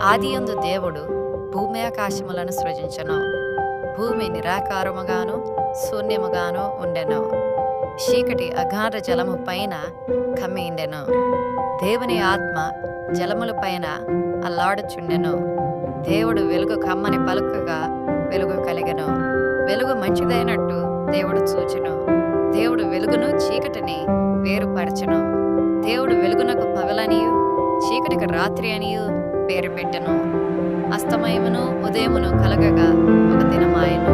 ఆదియందు దేవుడు భూమి ఆకాశములను సృజించెను. భూమి నిరాకారముగాను శూన్యముగాను ఉండెను. చీకటి అగాధ జలము పైన కమ్మిండెను. దేవుని ఆత్మ జలముల పైన అల్లాడుచుండెను. దేవుడు వెలుగు కమ్మని పలుకగా వెలుగు కలిగెను. వెలుగు మంచిదైనట్టు దేవుడు చూచెను. దేవుడు వెలుగును చీకటిని వేరుపరచెను. దేవుడు వెలుగునకు పగలనియు చీకటికి రాత్రి అనియు పేరు పెట్టెను. అస్తమయమును ఉదయమును కలగగా ఒక దినమాయెను.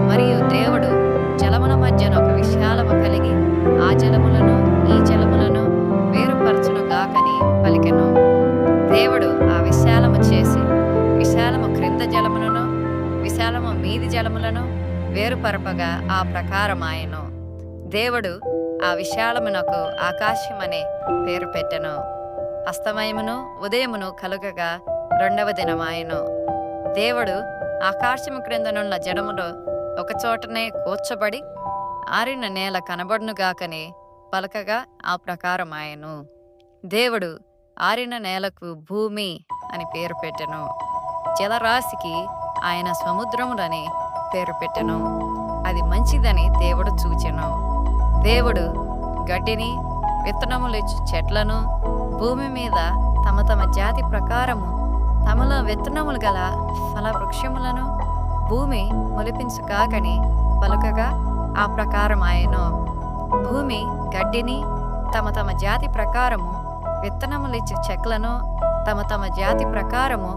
మరియు దేవుడు జలముల మధ్యన ఒక విశాలము కలిగి ఆ జలములను ఈ జలములను వేరుపరచును గాకని పలికెను. దేవుడు ఆ విశాలము చేసి విశాలము క్రింద జలములను విశాలము మీది జలములను వేరుపరపగా ఆ ప్రకారమాయెను. దేవుడు ఆ విశాలమునకు ఆకాశమనే పేరు పెట్టెను. అస్తమయమును ఉదయమును కలుగగా రెండవ దినమాయెను. దేవుడు ఆకాశము క్రిందనున్న జడములో ఒకచోటనే కూర్చబడి ఆరిన నేల కనబడునుగాకని పలకగా ఆ ప్రకారమాయెను. దేవుడు ఆరిన నేలకు భూమి అని పేరు పెట్టెను. జలరాశికి ఆయన సముద్రములని పేరు పెట్టెను. అది మంచిదని దేవుడు చూచెను. దేవుడు గడ్డిని విత్తనములిచ్చు చెట్లను భూమి మీద తమ తమ జాతి ప్రకారము తమలో విత్తనములు గల ఫల వృక్షములను భూమి మొలిపించుకాకని పలుకగా ఆ ప్రకారమాయెను. భూమి గడ్డిని తమ తమ జాతి ప్రకారము విత్తనములిచ్చు చెట్లను తమ తమ జాతి ప్రకారము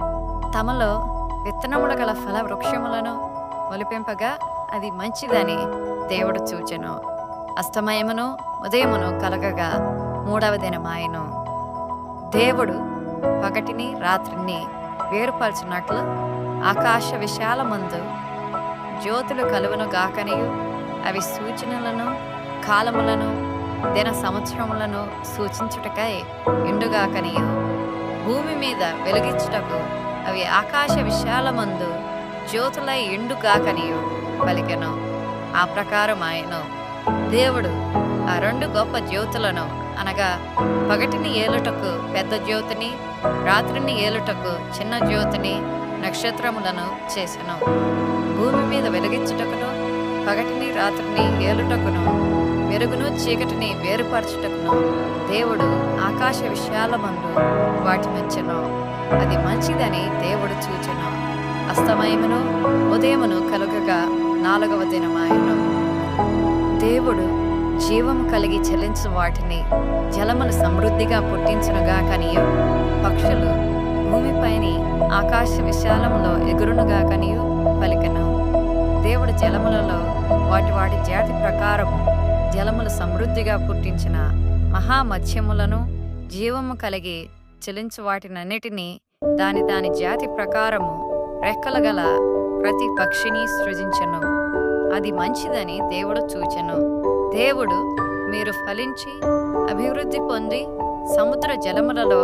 తమలో విత్తనములు గల ఫల వృక్షములను మొలిపింపగా అది మంచిదని దేవుడు చూచెను. అస్తమయమును ఉదయమును కలగగా మూడవ దినమాయెను. దేవుడు పగటిని రాత్రిని వేరుపరచున్నట్లు ఆకాశ విశాలమందు జ్యోతులు కలువను గాకనియు అవి సూచనలను కాలములను దిన సంవత్సరములను సూచించుటకై ఎండుగాకనియు భూమి మీద వెలుగించుటకు అవి ఆకాశ విశాలమందు జ్యోతులై ఎండుగాకనియు పలికెను. ఆ ప్రకారమాయెను. దేవుడు ఆ రెండు గొప్ప జ్యోతులను అనగా పగటిని ఏలుటకు పెద్ద జ్యోతిని రాత్రిని ఏలుటకు చిన్న జ్యోతిని నక్షత్రములను చేసెను. భూమి మీద వెలిగించుటకును పగటిని రాత్రిని ఏలుటకును వెలుగును చీకటిని వేరుపరచుటకును దేవుడు ఆకాశ విశాలమందు వాటినుంచెను. అది మంచిదని దేవుడు చూచెను. అస్తమయమును ఉదయమును కలుగగా నాలుగవ దినమాయెను. దేవుడు జీవము కలిగి చెల్లించు వాటిని జలములు సమృద్ధిగా పుట్టించునుగా కనియు పక్షులు భూమిపైని ఆకాశ విశాలములో ఎగురునుగా కనియు పలికెను. దేవుడు జలములలో వాటి జాతి ప్రకారము జలములు సమృద్ధిగా పుట్టించిన మహామత్స్యములను జీవము కలిగి చెలించు వాటినన్నిటినీ దాని జాతి ప్రకారము రెక్కలు గల ప్రతి పక్షిని సృజించెను. అది మంచిదని దేవుడు చూచెను. దేవుడు మీరు ఫలించి అభివృద్ధి పొంది సముద్ర జలములలో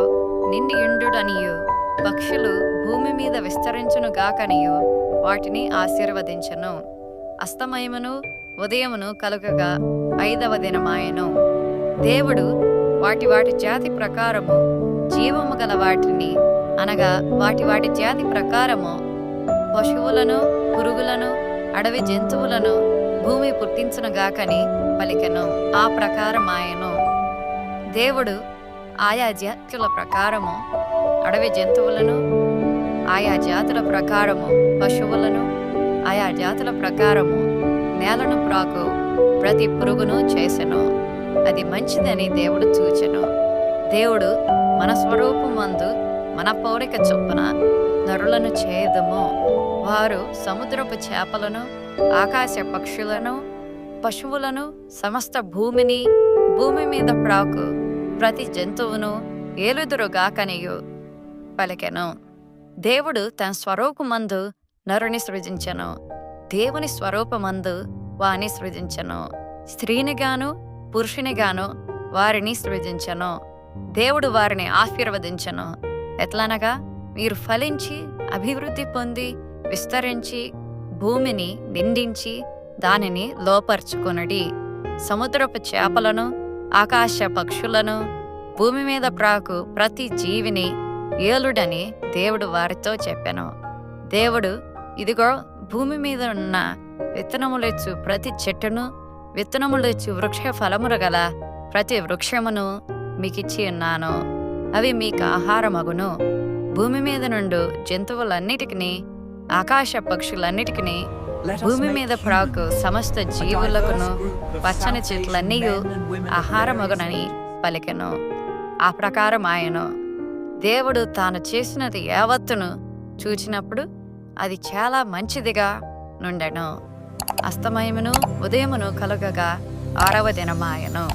నిండి ఎండుడనియు పక్షులు భూమి మీద విస్తరించును గాకనియు వాటిని ఆశీర్వదించెను. అస్తమయమును ఉదయమును కలుగగా ఐదవ దినమాయెను. దేవుడు వాటి జాతి ప్రకారము జీవము గల వాటిని అనగా వాటి జాతి ప్రకారము పశువులను పురుగులను అడవి జంతువులను భూమి పుట్టించునుగాకని పలికెను. ఆ ప్రకారమాయెను. దేవుడు ఆయా జాతుల ప్రకారము అడవి జంతువులను ఆయా జాతుల ప్రకారము పశువులను ఆయా జాతుల ప్రకారము నేలను ప్రాకు ప్రతి పురుగును చేసెను. అది మంచిదని దేవుడు చూచెను. దేవుడు మన స్వరూపమందు మన పోలిక చొప్పున నరులను చేయదుము. వారు సముద్రపు చేపలను ఆకాశ పక్షులను పశువులను సమస్త భూమిని భూమి మీద ప్రాకు ప్రతి జంతువును ఏలుదురుగాకనియు పలికెను. దేవుడు తన స్వరూపమందు నరుని సృజించెను. దేవుని స్వరూపమందు వాని సృజించెను. స్త్రీనిగాను పురుషునిగాను వారిని సృజించెను. దేవుడు వారిని ఆశీర్వదించెను. ఎట్లనగా మీరు ఫలించి అభివృద్ధి పొంది విస్తరించి భూమిని నిండించి దానిని లోపర్చుకొనుడి. సముద్రపు చేపలను ఆకాశ పక్షులను భూమి మీద ప్రాకు ప్రతి జీవిని ఏలుడని దేవుడు వారితో చెప్పెను. దేవుడు, ఇదిగో, భూమి మీద ఉన్న విత్తనములిచ్చు ప్రతి చెట్టును, విత్తనములిచ్చు వృక్ష ఫలములు గల ప్రతి వృక్షమును మీకిచ్చి ఉన్నాను. అవి మీకు ఆహారమగును. భూమి మీద నుండు జంతువులన్నిటికిని, ఆకాశ పక్షులన్నిటికిని, భూమి మీద ప్రాకు సమస్త జీవులకును పచ్చని చెట్లన్నీయు ఆహారమగునని పలికెను. ఆ ప్రకారం ఆయను. దేవుడు తాను చేసినది యావత్తును చూచినప్పుడు అది చాలా మంచిదిగా నుండెను. అస్తమయమును ఉదయమును కలుగగా 6వ దినమాయెను.